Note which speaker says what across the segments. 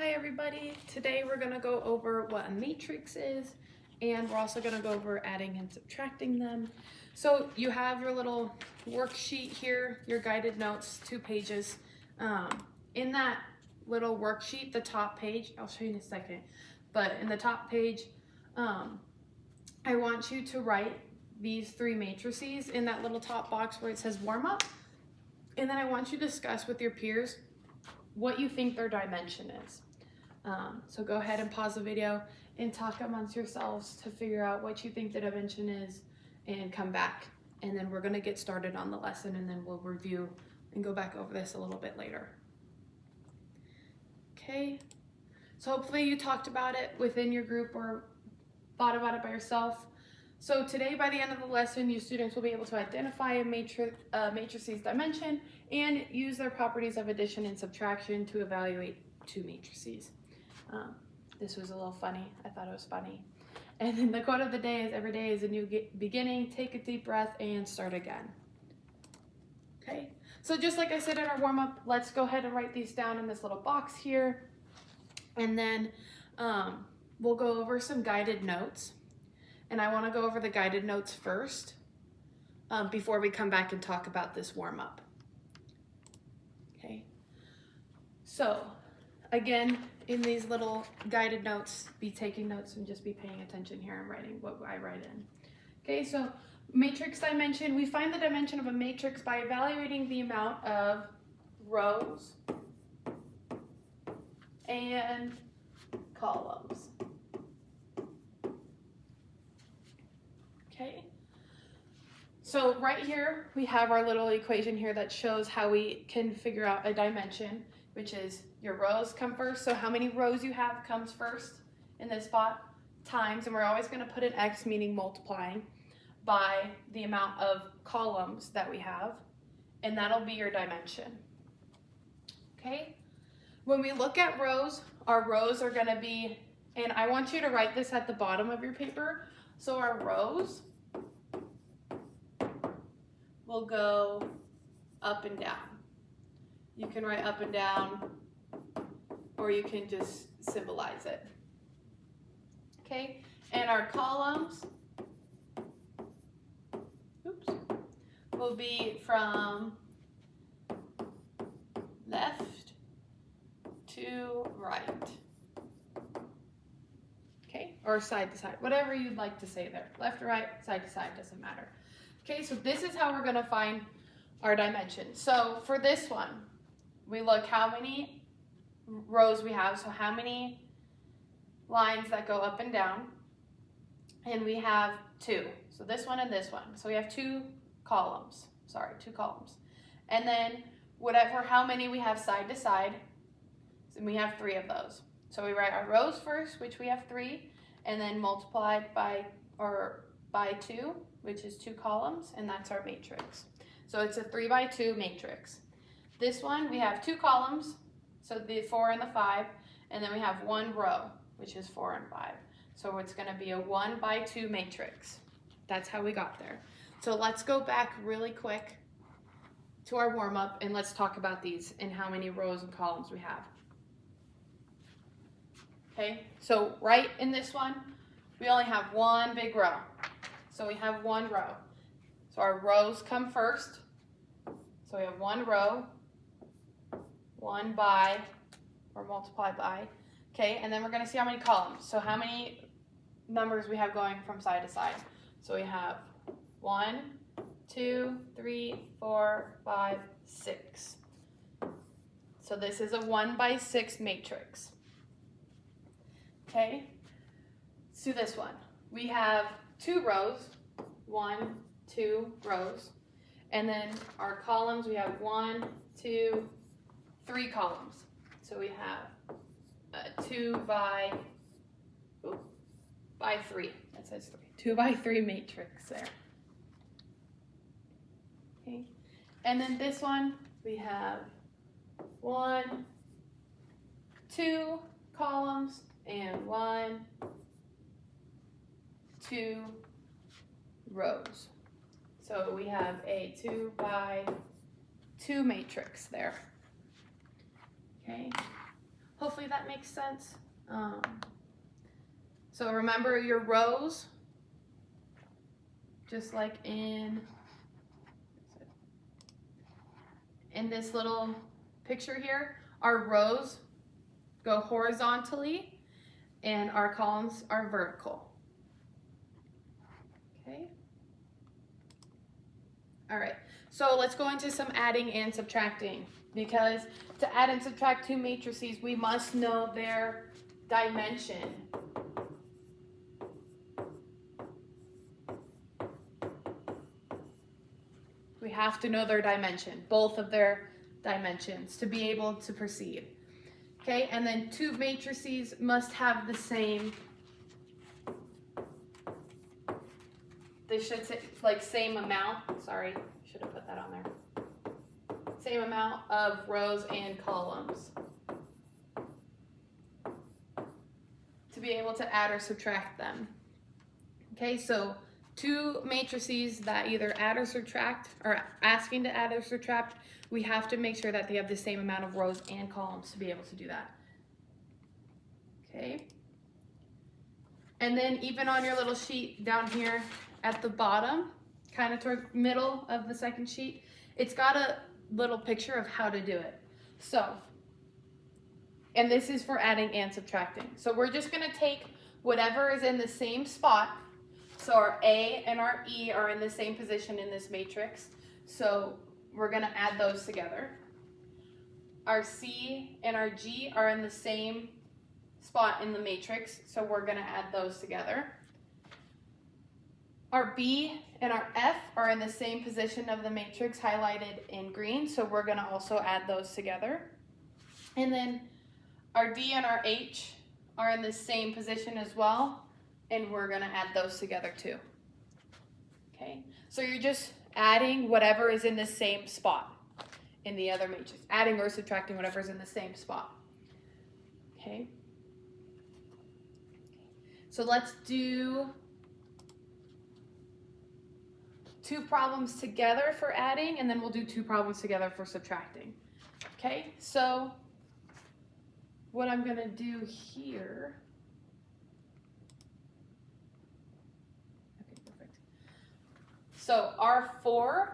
Speaker 1: Hi everybody, today we're going to go over what a matrix is, and we're also going to go over adding and subtracting them. So you have your little worksheet here, your guided notes, 2 pages. In that little worksheet, the top page, I'll show you in a second, but in the top page, I want you to write these 3 matrices in that little top box where it says warm up, and then I want you to discuss with your peers what you think their dimension is. So go ahead and pause the video and talk amongst yourselves to figure out what you think the dimension is and come back. And then we're gonna get started on the lesson, and then we'll review and go back over this a little bit later. Okay, so hopefully you talked about it within your group or thought about it by yourself. So today, by the end of the lesson, you students will be able to identify a matrice's dimension and use their properties of addition and subtraction to evaluate 2 matrices. This was a little funny. I thought it was funny. And then the quote of the day is, every day is a new beginning. Take a deep breath and start again. Okay, so just like I said in our warm-up, let's go ahead and write these down in this little box here. And then we'll go over some guided notes. And I want to go over the guided notes first before we come back and talk about this warm-up. Okay, so again, in these little guided notes, be taking notes and just be paying attention here and writing what I write in. Okay, so matrix dimension, we find the dimension of a matrix by evaluating the amount of rows and columns. Okay, so right here we have our little equation here that shows how we can figure out a dimension, which is your rows come first. So how many rows you have comes first in this spot, times, and we're always going to put an x, meaning multiplying, by the amount of columns that we have, and that'll be your dimension. Okay, when we look at rows, our rows are going to be, and I want you to write this at the bottom of your paper, so our rows will go up and down. You can write up and down, or you can just symbolize it. Okay, and our columns, will be from left to right. Okay, or side to side, whatever you'd like to say there. Left or right, side to side, doesn't matter. Okay, so this is how we're gonna find our dimension. So for this one, we look how many rows we have, so how many lines that go up and down, and we have 2. So this one and this one. So we have 2 columns, and then how many we have side to side, and we have 3 of those. So we write our rows first, which we have 3, and then multiplied by 2, which is 2 columns, and that's our matrix. So it's a 3 by 2 matrix. This one, we have 2 columns, so the 4 and the 5, and then we have 1 row, which is 4 and 5. So it's going to be a 1 by 2 matrix. That's how we got there. So let's go back really quick to our warm-up, and let's talk about these and how many rows and columns we have. Okay, so right in this one, we only have 1 big row. So we have 1 row. So our rows come first. So we have 1 row, 1 by, or multiplied by. Okay, and then we're going to see how many columns. So how many numbers we have going from side to side. So we have 1, 2, 3, 4, 5, 6. So this is a 1 by 6 matrix. Okay, let's do this one. We have 2 rows, 1, 2 rows, and then our columns, we have 1, 2, 3 columns. So we have a 2 by 3, that says 3, 2 by 3 matrix there. Okay, and then this one, we have 1, 2 columns, and 1, 2 rows. So we have a 2 by 2 matrix there. Okay, hopefully Hopefully that makes sense. So remember your rows, just like in this little picture here, our rows go horizontally and our columns are vertical. Okay. All right, so let's go into some adding and subtracting, because to add and subtract two matrices, we must know their dimension. We have to know their dimension, both of their dimensions, to be able to proceed. Okay, and then two matrices must have the same, they should say like same amount, sorry, should have put that on there. Same amount of rows and columns to be able to add or subtract them. Okay, so two matrices that either add or subtract, or asking to add or subtract, we have to make sure that they have the same amount of rows and columns to be able to do that. Okay. And then even on your little sheet down here at the bottom, kind of toward middle of the second sheet, it's got a little picture of how to do it. So, and this is for adding and subtracting. So we're just gonna take whatever is in the same spot. So our A and our E are in the same position in this matrix. So we're gonna add those together. Our C and our G are in the same spot in the matrix. So we're gonna add those together. Our B and our F are in the same position of the matrix highlighted in green. So we're gonna also add those together. And then our D and our H are in the same position as well. And we're gonna add those together too. Okay, so you're just adding whatever is in the same spot in the other matrix, adding or subtracting whatever is in the same spot. Okay, so let's do two problems together for adding, and then we'll do two problems together for subtracting. Okay, so what I'm gonna do here, so R4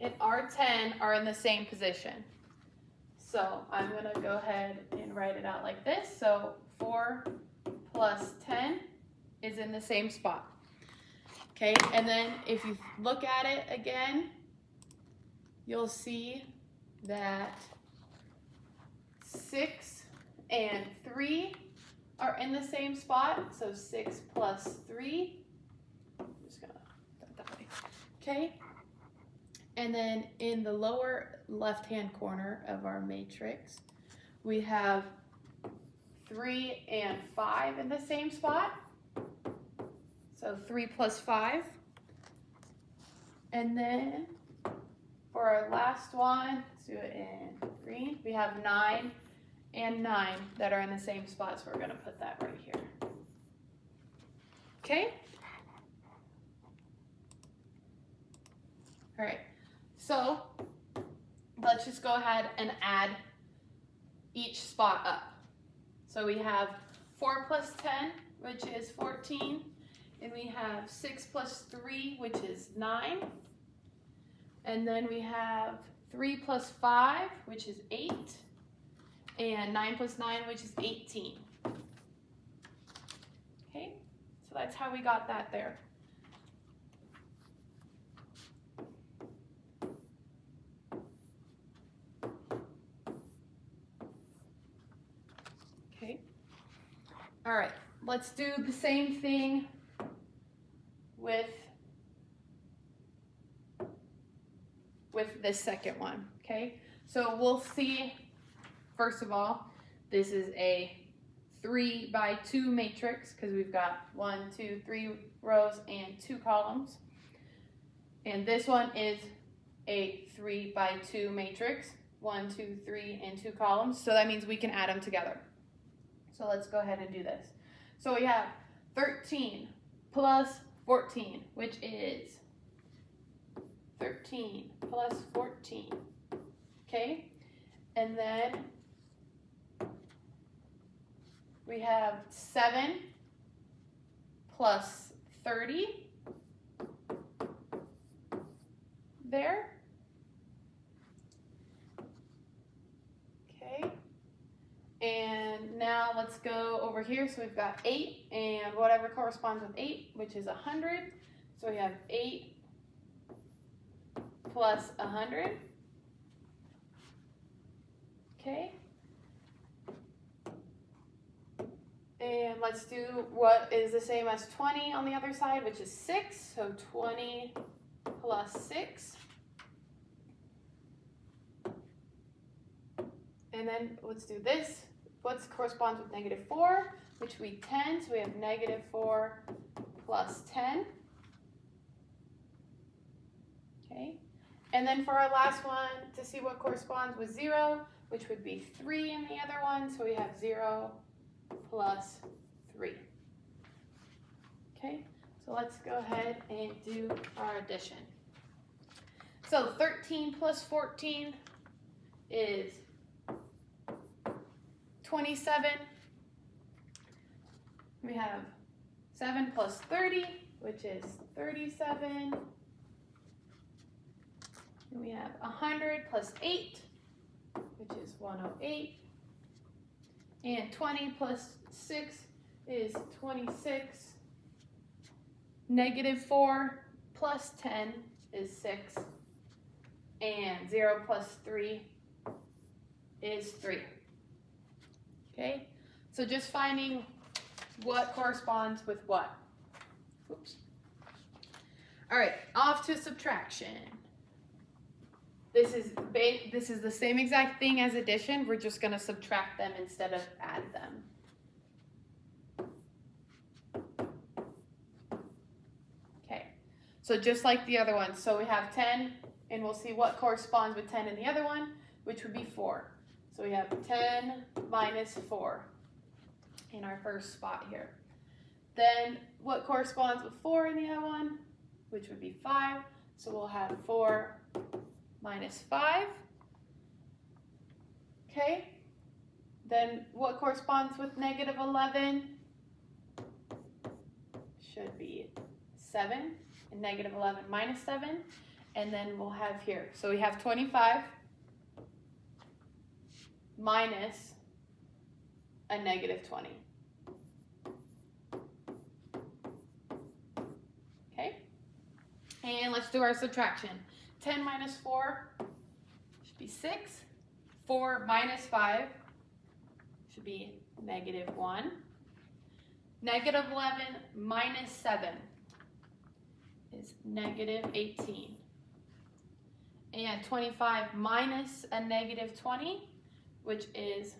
Speaker 1: and R10 are in the same position. So I'm gonna go ahead and write it out like this. So 4 plus 10 is in the same spot. Okay, and then if you look at it again, you'll see that 6 and 3 are in the same spot. So 6 plus 3. Okay, and then in the lower left-hand corner of our matrix, we have 3 and 5 in the same spot. So 3 plus 5. And then for our last one, let's do it in green, we have 9 and 9 that are in the same spot. So we're going to put that right here. Okay. All right, so let's just go ahead and add each spot up. So we have 4 plus 10, which is 14, and we have 6 plus 3, which is 9, and then we have 3 plus 5, which is 8, and 9 plus 9, which is 18. Okay, so that's how we got that there. All right, let's do the same thing with this second one, okay? So we'll see, first of all, this is a 3 by 2 matrix because we've got 1, 2, 3 rows and 2 columns. And this one is a 3 by 2 matrix, 1, 2, 3, and 2 columns. So that means we can add them together. So let's go ahead and do this. So we have 13 plus 14, which is 13 plus 14, okay? And then we have 7 plus 30 there. Okay. And now let's go over here. So we've got 8 and whatever corresponds with 8, which is 100. So we have 8 plus 100. Okay. And let's do what is the same as 20 on the other side, which is 6. So 20 plus 6. And then let's do this. What corresponds with negative 4, which would be 10. So we have negative 4 plus 10. Okay. And then for our last one, to see what corresponds with 0, which would be 3 in the other one. So we have 0 plus 3. Okay. So let's go ahead and do our addition. So 13 plus 14 is 27. We have 7 plus 30, which is 37. And we have 100 plus 8, which is 108. And 20 plus 6 is 26. Negative 4 plus 10 is 6. And 0 plus 3 is 3. Okay, so just finding what corresponds with what. Oops. All right, off to subtraction. This is the same exact thing as addition. We're just going to subtract them instead of add them. Okay, so just like the other one. So we have 10, and we'll see what corresponds with 10 in the other one, which would be 4. So we have 10 minus 4 in our first spot here. Then what corresponds with 4 in the other one, which would be 5. So we'll have 4 minus 5. Okay. Then what corresponds with negative 11 should be 7. And negative 11 minus 7. And then we'll have here. So we have 25. Minus a negative 20. Okay, and let's do our subtraction. 10 minus 4 should be 6. 4 minus 5 should be negative 1. Negative 11 minus 7 is negative 18. And 25 minus a negative 20, which is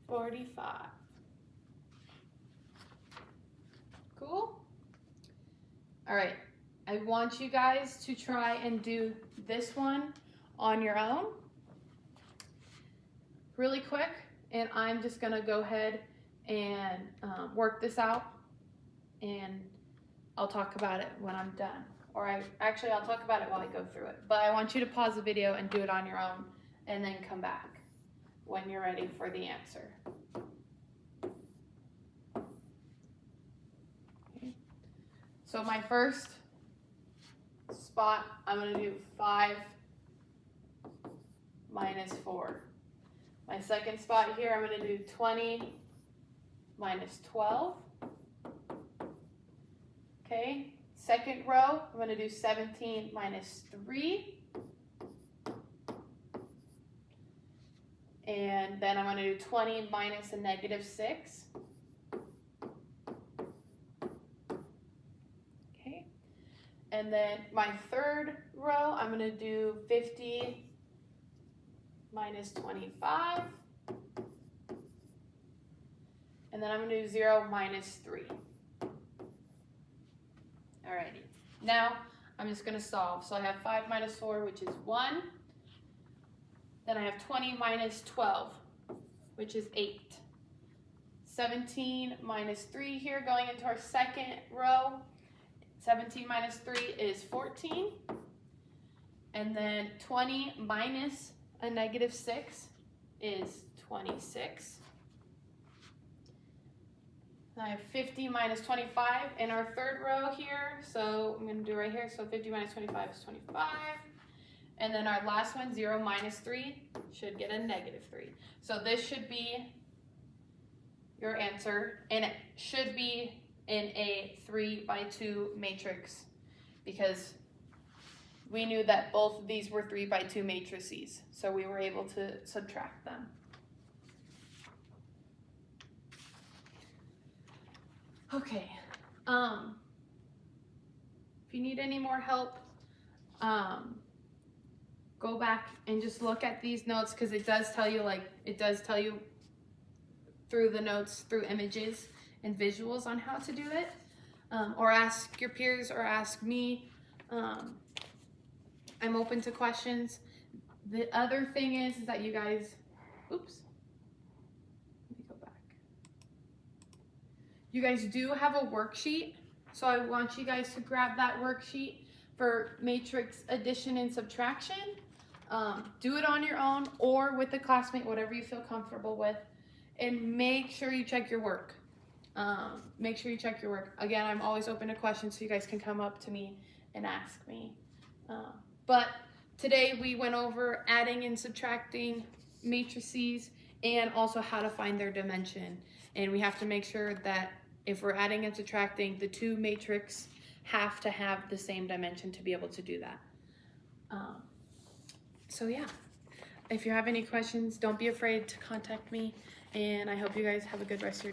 Speaker 1: 45. Cool? All right, I want you guys to try and do this one on your own really quick, and I'm just gonna go ahead and work this out, and I'll talk about it when I'm done. Or I'll talk about it while I go through it, but I want you to pause the video and do it on your own, and then come back when you're ready for the answer. Okay. So my first spot, I'm going to do 5 minus 4. My second spot here, I'm going to do 20 minus 12. Okay. Second row, I'm going to do 17 minus 3. And then I'm going to do 20 minus a negative 6. Okay. And then my third row, I'm going to do 50 minus 25. And then I'm going to do 0 minus 3. Alrighty. Now I'm just going to solve. So I have 5 minus 4, which is 1. Then I have 20 minus 12, which is 8. 17 minus 3 here going into our second row. 17 minus 3 is 14. And then 20 minus a negative 6 is 26. I have 50 minus 25 in our third row here. So I'm going to do right here. So 50 minus 25 is 25. And then our last one, 0 minus 3, should get a negative 3. So this should be your answer. And it should be in a 3 by 2 matrix because we knew that both of these were 3 by 2 matrices. So we were able to subtract them. Okay, if you need any more help, go back and just look at these notes because it does tell you, through the notes, through images and visuals on how to do it, or ask your peers or ask me. I'm open to questions. The other thing is that you guys, oops. You guys do have a worksheet, so I want you guys to grab that worksheet for matrix addition and subtraction. Do it on your own or with a classmate, whatever you feel comfortable with, and make sure you check your work. Make sure you check your work. Again, I'm always open to questions, so you guys can come up to me and ask me. But today we went over adding and subtracting matrices and also how to find their dimension. And we have to make sure that if we're adding and subtracting, the two matrices have to have the same dimension to be able to do that. So yeah, if you have any questions, don't be afraid to contact me, and I hope you guys have a good rest of your day.